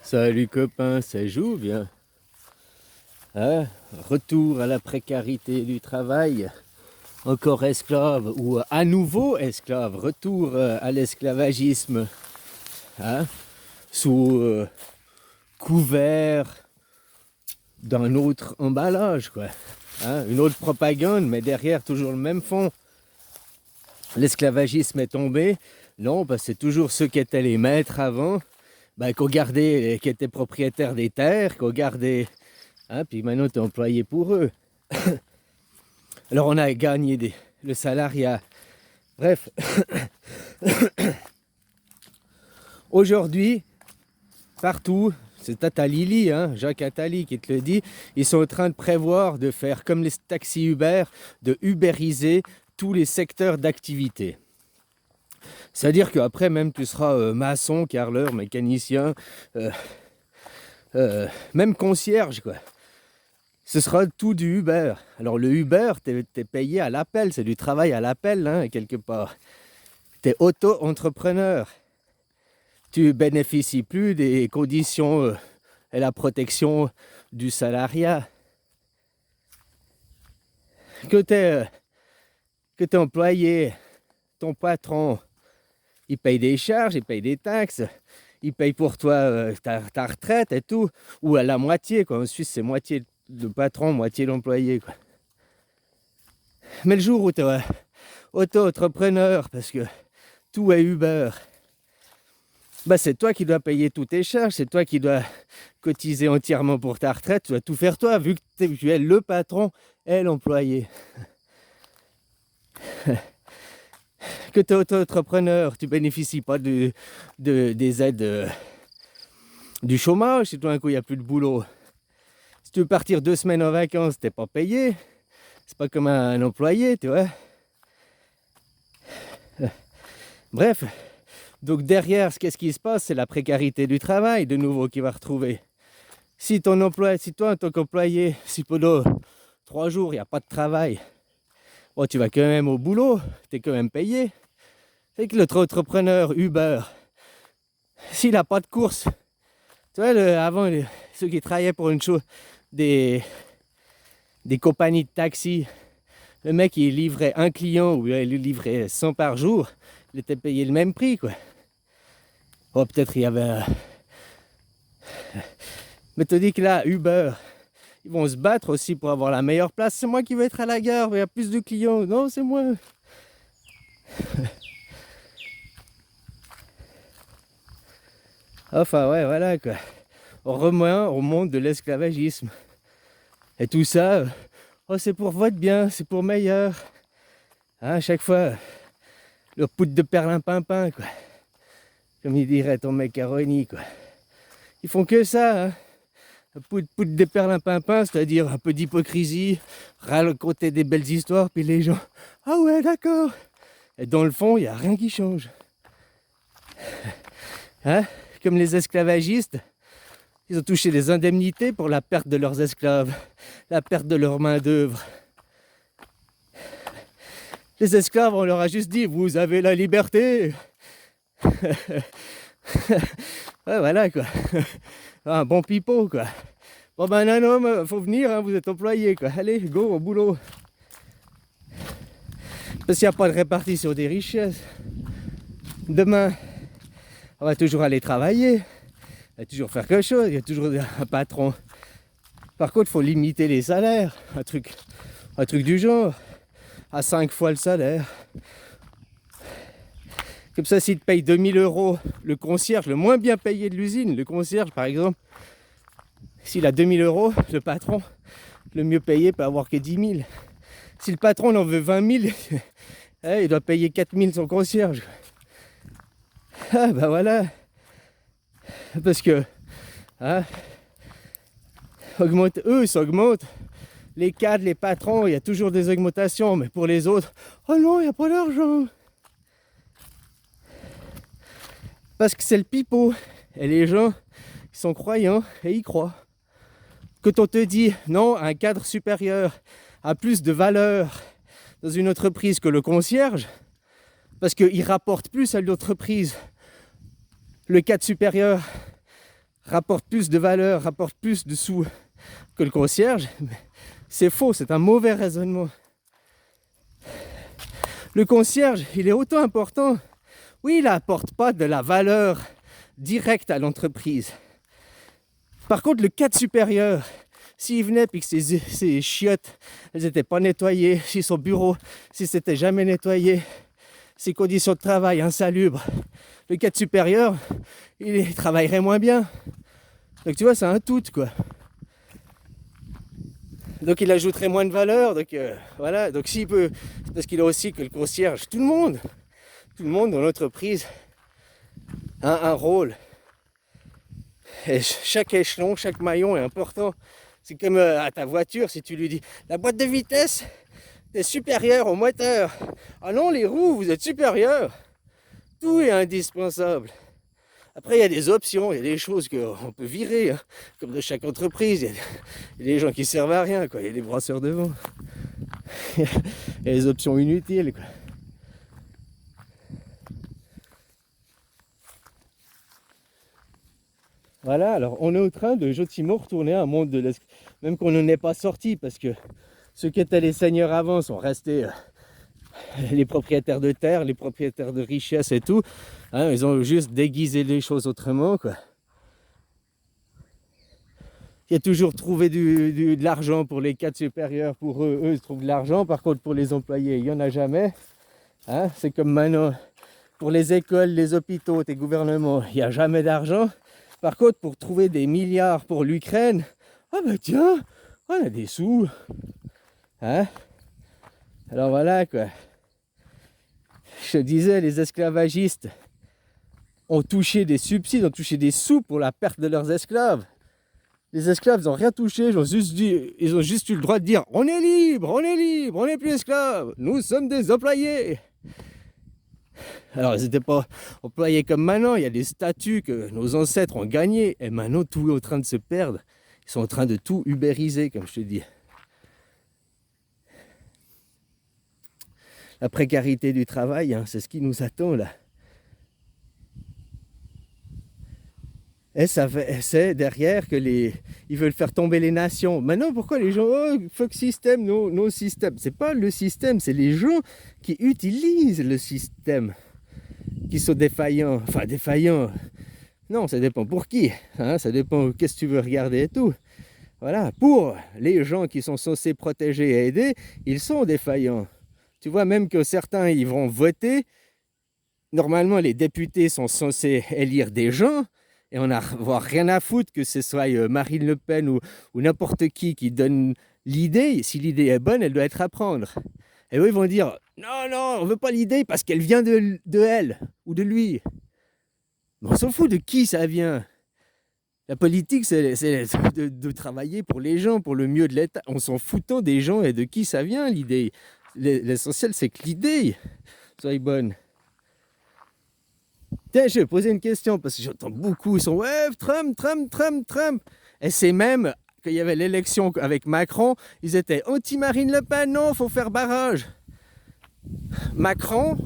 Salut copain, ça joue bien. Hein? Retour à la précarité du travail, encore esclave ou à nouveau esclave, retour à l'esclavagisme, hein? Sous couvert d'un autre emballage, quoi. Hein? Une autre propagande, mais derrière toujours le même fond. L'esclavagisme est tombé, non, parce que c'est toujours ceux qui étaient les maîtres avant, qu'on gardait, qui étaient propriétaires des terres, qu'on gardait. Hein, puis maintenant, tu es employé pour eux. Alors, on a gagné le salariat. Bref. Aujourd'hui, partout, c'est Attali, hein, Jacques Attali qui te le dit, ils sont en train de prévoir de faire comme les taxis Uber, de ubériser tous les secteurs d'activité. C'est-à-dire qu'après, même tu seras maçon, carreleur, mécanicien, même concierge, quoi. Ce sera tout du Uber. Alors le Uber, t'es payé à l'appel, c'est du travail à l'appel, hein, quelque part. T'es auto-entrepreneur. Tu bénéficies plus des conditions et la protection du salariat. Que t'es employé, ton patron, il paye des charges, il paye des taxes, il paye pour toi ta retraite et tout, ou à la moitié, quoi. En Suisse, c'est moitié le patron, moitié l'employé, quoi. Mais le jour où tu es auto-entrepreneur, parce que tout est Uber, c'est toi qui dois payer toutes tes charges, c'est toi qui dois cotiser entièrement pour ta retraite, tu dois tout faire toi, vu que tu es le patron et l'employé. Que tu es auto-entrepreneur, tu bénéficies pas des aides du chômage, si tout d'un coup il n'y a plus de boulot. Si tu veux partir 2 semaines en vacances, t'es pas payé. C'est pas comme un employé, tu vois. Bref, donc derrière, qu'est-ce qui se passe? C'est la précarité du travail, de nouveau, qui va retrouver. Si toi, en tant qu'employé, si pendant 3 jours, il n'y a pas de travail, bon, tu vas quand même au boulot, tu es quand même payé. C'est que l'autre entrepreneur Uber, s'il n'a pas de course, tu vois, avant, ceux qui travaillaient pour une chose, des compagnies de taxi, le mec, il livrait un client ou il livrait 100 par jour, il était payé le même prix, quoi. Oh, peut-être il y avait... Mais tu dis que là, Uber, ils vont se battre aussi pour avoir la meilleure place. C'est moi qui veux être à la gare, il y a plus de clients. Non, c'est moi. Enfin, ouais, voilà, quoi. On remonte au monde de l'esclavagisme. Et tout ça, oh, c'est pour votre bien, c'est pour meilleur. Hein, à chaque fois, le poudre de perlimpinpin, quoi. Comme il dirait ton macaroni, quoi. Ils font que ça, hein. Poudre de perlimpinpin, c'est-à-dire un peu d'hypocrisie, raconter des belles histoires, puis les gens, ah ouais, d'accord. Et dans le fond, il n'y a rien qui change. Hein? Comme les esclavagistes, ils ont touché des indemnités pour la perte de leurs esclaves, la perte de leur main-d'œuvre. Les esclaves, on leur a juste dit, vous avez la liberté. Ouais, voilà, quoi. Un bon pipeau, quoi. Bon, non, faut venir, hein, vous êtes employé, quoi. Allez, go, au boulot. Parce qu'il n'y a pas de répartition des richesses. Demain, on va toujours aller travailler. On va toujours faire quelque chose. Il y a toujours un patron. Par contre, il faut limiter les salaires. Un truc du genre. À 5 fois le salaire. Comme ça, s'il te paye 2000 €, le concierge, le moins bien payé de l'usine, le concierge par exemple, s'il a 2000 €, le patron, le mieux payé, peut avoir que 10 000. Si le patron en veut 20 000, il doit payer 4 000 son concierge. Ah bah voilà. Parce que, hein, eux, ça augmente. Les cadres, les patrons, il y a toujours des augmentations, mais pour les autres, oh non, il n'y a pas d'argent. Parce que c'est le pipeau. Et les gens, ils sont croyants et ils croient. Quand on te dit non, un cadre supérieur a plus de valeur dans une entreprise que le concierge, parce qu'il rapporte plus à l'entreprise, le cadre supérieur rapporte plus de valeur, rapporte plus de sous que le concierge. C'est faux, c'est un mauvais raisonnement. Le concierge, il est autant important. Oui, il n'apporte pas de la valeur directe à l'entreprise. Par contre, le cadre supérieur, s'il venait et que ses chiottes, elles n'étaient pas nettoyées, si son bureau, si c'était jamais nettoyé, ses conditions de travail insalubres, le cadre supérieur, il travaillerait moins bien. Donc tu vois, c'est un tout, quoi. Donc il ajouterait moins de valeur, donc voilà. Donc s'il peut, c'est parce qu'il a aussi que le concierge, tout le monde dans l'entreprise a un rôle. Et chaque échelon, chaque maillon est important. C'est comme à ta voiture, si tu lui dis la boîte de vitesse est supérieure au moteur. Ah non, les roues, vous êtes supérieurs. Tout est indispensable. Après, il y a des options, il y a des choses qu'on peut virer, hein, comme de chaque entreprise. Il y a des gens qui servent à rien, quoi. Il y a des brasseurs de vent. Il y a des options inutiles, quoi. Voilà, alors on est en train de gentiment retourner à un monde de l'esclavage, même qu'on n'en est pas sorti, parce que ceux qui étaient les seigneurs avant sont restés les propriétaires de terre, les propriétaires de richesses et tout. Hein, ils ont juste déguisé les choses autrement, quoi. Il y a toujours trouvé de l'argent pour les cadres supérieurs, pour eux ils trouvent de l'argent. Par contre, pour les employés, il n'y en a jamais. Hein, c'est comme maintenant, pour les écoles, les hôpitaux, les gouvernements, il n'y a jamais d'argent. Par contre, pour trouver des milliards pour l'Ukraine, ah ben tiens, on a des sous. Hein? Alors voilà, quoi. Je disais, les esclavagistes ont touché des subsides, ont touché des sous pour la perte de leurs esclaves. Les esclaves n'ont rien touché, ils ont juste eu le droit de dire on est libre, on n'est plus esclaves, nous sommes des employés. Alors ils n'étaient pas employés comme maintenant, il y a des statuts que nos ancêtres ont gagnés, et maintenant tout est en train de se perdre. Ils sont en train de tout ubériser, comme je te dis. La précarité du travail, hein, c'est ce qui nous attend là. Et c'est derrière que ils veulent faire tomber les nations. Maintenant, pourquoi les gens, oh, fuck système, no système. C'est pas le système, c'est les gens qui utilisent le système qui sont défaillants. Enfin, défaillants. Non, ça dépend pour qui. Hein, ça dépend qu'est-ce que tu veux regarder et tout. Voilà, pour les gens qui sont censés protéger et aider, ils sont défaillants. Tu vois, même que certains, ils vont voter. Normalement, les députés sont censés élire des gens. Et on n'a rien à foutre que ce soit Marine Le Pen ou n'importe qui donne l'idée. Si l'idée est bonne, elle doit être à prendre. Et eux, ils vont dire non, on ne veut pas l'idée parce qu'elle vient de elle ou de lui. Mais on s'en fout de qui ça vient. La politique, c'est de travailler pour les gens, pour le mieux de l'État. On s'en foutant des gens et de qui ça vient, l'idée. L'essentiel, c'est que l'idée soit bonne. Tiens, je vais poser une question parce que j'entends beaucoup, ils sont ouais, Trump. Et c'est même qu'il y avait l'élection avec Macron, ils étaient anti-Marine Le Pen, non, faut faire barrage. Macron,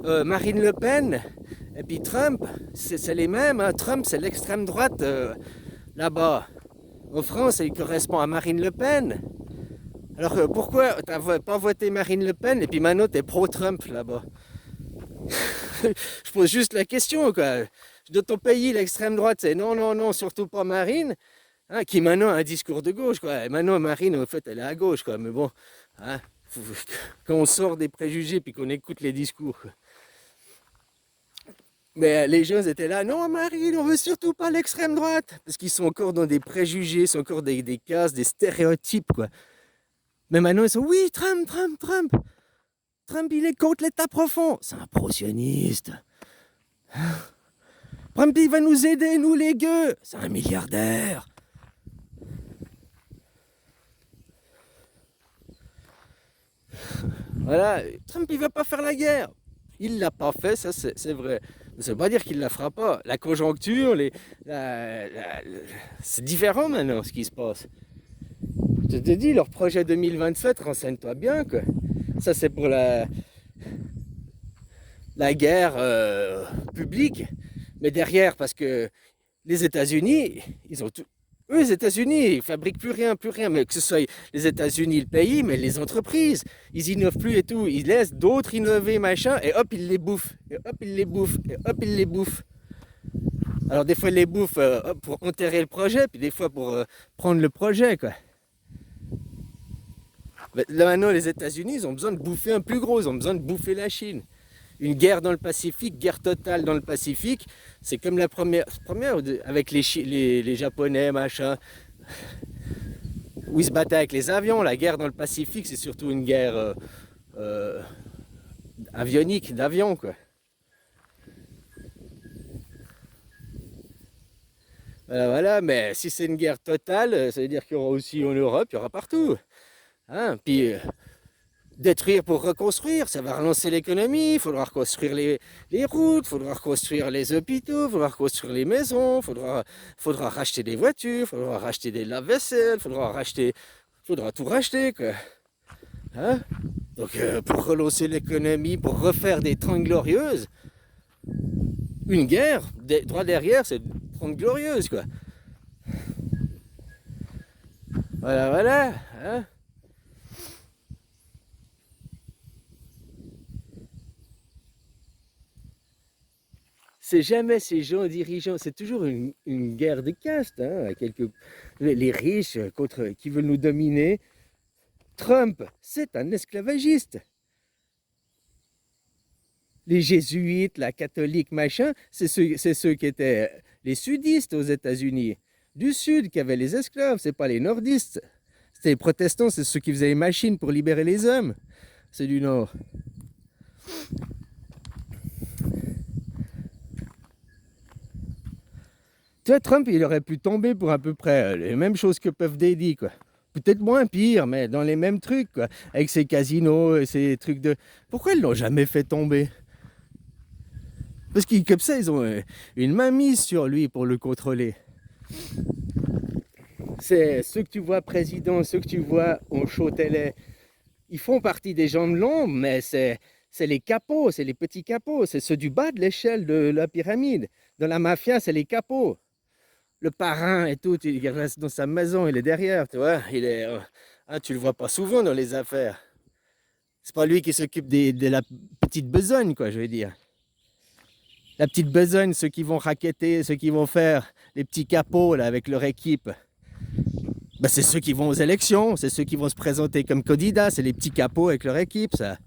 Marine Le Pen, et puis Trump, c'est les mêmes. Hein. Trump, c'est l'extrême droite là-bas. En France, il correspond à Marine Le Pen. Alors pourquoi tu n'as pas voté Marine Le Pen et puis maintenant tu es pro-Trump là-bas? Je pose juste la question, quoi. De ton pays, l'extrême droite, c'est non, surtout pas Marine, hein, qui maintenant a un discours de gauche, quoi. Et maintenant, Marine, en fait, elle est à gauche, quoi. Mais bon, hein, quand on sort des préjugés puis qu'on écoute les discours, quoi. Mais les gens étaient là, non, Marine, on veut surtout pas l'extrême droite, parce qu'ils sont encore dans des préjugés, sont encore des cases, des stéréotypes, quoi. Mais maintenant, ils sont, oui, Trump. Trump, il est contre l'État profond. C'est un pro-sioniste. Trump, il va nous aider, nous les gueux. C'est un milliardaire. Voilà. Trump, il va pas faire la guerre. Il l'a pas fait, ça c'est vrai. Mais ça veut pas dire qu'il la fera pas. La conjoncture, c'est différent maintenant ce qui se passe. Je te dis, leur projet 2027, renseigne-toi bien, quoi. Ça, c'est pour la guerre publique. Mais derrière, parce que Les États-Unis, ils ont tout. Eux, les États-Unis, ils fabriquent plus rien, mais que ce soit les États-Unis, le pays, mais les entreprises, ils innovent plus et tout. Ils laissent d'autres innover, machin, et hop, ils les bouffent, et hop, ils les bouffent, et hop, ils les bouffent. Alors des fois, ils les bouffent pour enterrer le projet, puis des fois pour prendre le projet, quoi. Mais là maintenant, les États-Unis, ils ont besoin de bouffer un plus gros, ils ont besoin de bouffer la Chine. Une guerre dans le Pacifique, guerre totale dans le Pacifique, c'est comme la première avec les Japonais, machin, où ils se battaient avec les avions. La guerre dans le Pacifique, c'est surtout une guerre euh, avionique, d'avion, quoi. Voilà, voilà, mais si c'est une guerre totale, ça veut dire qu'il y aura aussi en Europe, il y aura partout. Hein. Puis détruire pour reconstruire, ça va relancer l'économie, il faudra reconstruire les routes, il faudra reconstruire les hôpitaux, il faudra reconstruire les maisons, faudra racheter des voitures, il faudra racheter des lave-vaisselle, faudra tout racheter, quoi. Hein. Donc pour relancer l'économie, pour refaire des 30 glorieuses, une guerre, droit derrière, c'est 30 glorieuses, quoi. Voilà, voilà. Hein. C'est jamais ces gens dirigeants, c'est toujours une guerre de caste, hein, les riches contre qui veulent nous dominer. Trump, c'est un esclavagiste. Les jésuites, la catholique, machin, c'est ceux qui étaient les sudistes aux États-Unis. Du sud qui avaient les esclaves, c'est pas les nordistes. C'était les protestants, c'est ceux qui faisaient les machines pour libérer les hommes. C'est du nord. Tu vois, Trump, il aurait pu tomber pour à peu près les mêmes choses que Puff Daddy, quoi. Peut-être moins pire, mais dans les mêmes trucs, quoi. Avec ses casinos et ses trucs de... Pourquoi ils l'ont jamais fait tomber? Parce qu'ils, comme ça, ils ont une mainmise sur lui pour le contrôler. C'est ceux que tu vois président, ceux que tu vois en show télé, ils font partie des gens de l'ombre, mais c'est les capots, c'est les petits capots, c'est ceux du bas de l'échelle de la pyramide. Dans la mafia, c'est les capots. Le parrain et tout, il reste dans sa maison, il est derrière, tu vois. Tu le vois pas souvent dans les affaires. C'est pas lui qui s'occupe de la petite besogne, quoi, je veux dire. La petite besogne, ceux qui vont racketter, ceux qui vont faire les petits capots là, avec leur équipe. Ben, c'est ceux qui vont aux élections, c'est ceux qui vont se présenter comme candidats, c'est les petits capots avec leur équipe, ça.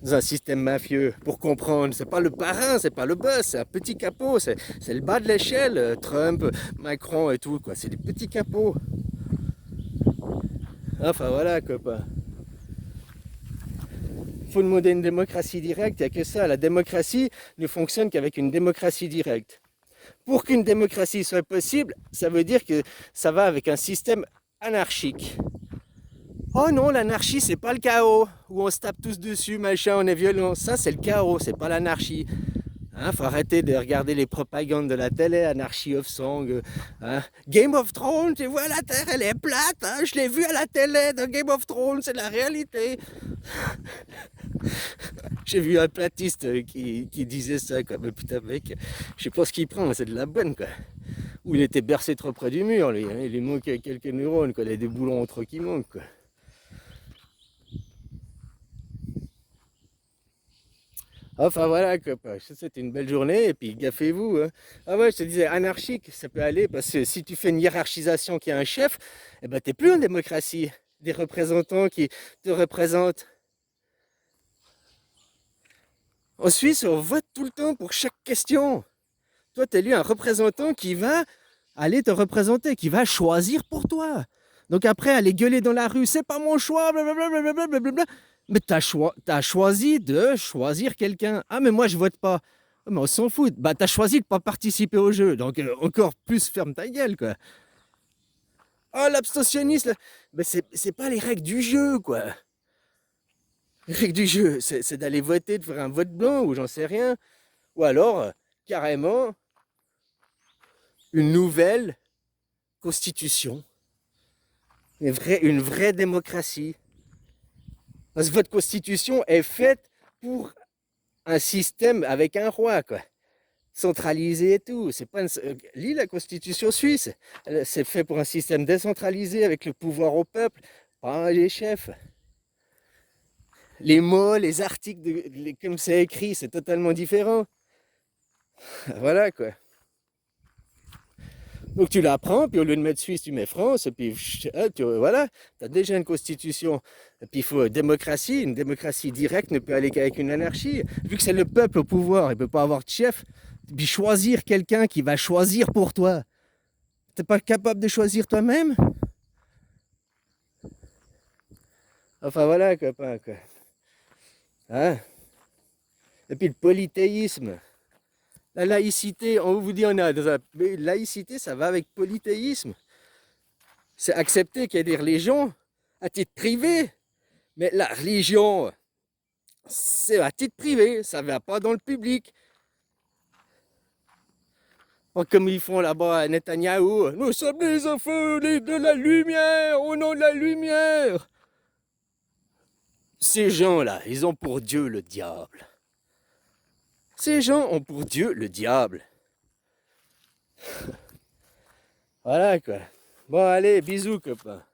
Dans un système mafieux, pour comprendre, c'est pas le parrain, c'est pas le boss, c'est un petit capot, c'est le bas de l'échelle, Trump, Macron et tout, quoi, c'est des petits capots. Enfin voilà, copain. Il faut demander une démocratie directe, il n'y a que ça. La démocratie ne fonctionne qu'avec une démocratie directe. Pour qu'une démocratie soit possible, ça veut dire que ça va avec un système anarchique. Oh non, l'anarchie, c'est pas le chaos, où on se tape tous dessus, machin, on est violent. Ça, c'est le chaos, c'est pas l'anarchie. Hein, faut arrêter de regarder les propagandes de la télé, Anarchy of Song. Hein. Game of Thrones, tu vois, la Terre, elle est plate. Hein, je l'ai vu à la télé dans Game of Thrones, c'est la réalité. J'ai vu un platiste qui disait ça, quoi. Mais putain, mec, je sais pas ce qu'il prend, c'est de la bonne, quoi. Ou il était bercé trop près du mur, lui. Hein. Il lui manquait quelques neurones, quoi. Il a des boulons entre qui manquent, quoi. Enfin voilà, copain, je te souhaite une belle journée et puis gaffez-vous. Hein. Ah ouais, je te disais, anarchique, ça peut aller parce que si tu fais une hiérarchisation qui a un chef, eh ben t'es plus en démocratie. Des représentants qui te représentent. En Suisse, on vote tout le temps pour chaque question. Toi, tu es élu un représentant qui va aller te représenter, qui va choisir pour toi. Donc après, aller gueuler dans la rue, c'est pas mon choix, blablabla, blablabla. Mais t'as choisi de choisir quelqu'un. Ah, mais moi, je vote pas. Ah, mais on s'en fout. Bah, t'as choisi de pas participer au jeu. Donc, encore plus ferme ta gueule, quoi. Oh, l'abstentionnisme, mais c'est pas les règles du jeu, quoi. Les règles du jeu, c'est d'aller voter, de faire un vote blanc ou j'en sais rien. Ou alors, carrément, une nouvelle constitution. Une vraie démocratie. Parce que votre constitution est faite pour un système avec un roi, quoi. centralisé et tout. C'est pas lis la constitution suisse. C'est fait pour un système décentralisé avec le pouvoir au peuple, pas les chefs. Les mots, les articles, comme c'est écrit, c'est totalement différent. Voilà quoi. Donc tu l'apprends, puis au lieu de mettre Suisse, tu mets France, et puis voilà, tu as déjà une constitution. Et puis il faut une démocratie directe ne peut aller qu'avec une anarchie. Vu que c'est le peuple au pouvoir, il ne peut pas avoir de chef, puis choisir quelqu'un qui va choisir pour toi. T'es pas capable de choisir toi-même? Enfin voilà, copain, quoi. Hein? Et puis le polythéisme. La laïcité, on vous dit on a dans mais laïcité, ça va avec polythéisme. C'est accepter qu'il y ait des religions à titre privé. Mais la religion, c'est à titre privé, ça ne va pas dans le public. Comme ils font là-bas à Netanyahou, nous sommes les enfants de la lumière, au nom de la lumière. Ces gens-là, ils ont pour Dieu le diable. Ces gens ont pour Dieu le diable. Voilà quoi. Bon allez, bisous copains.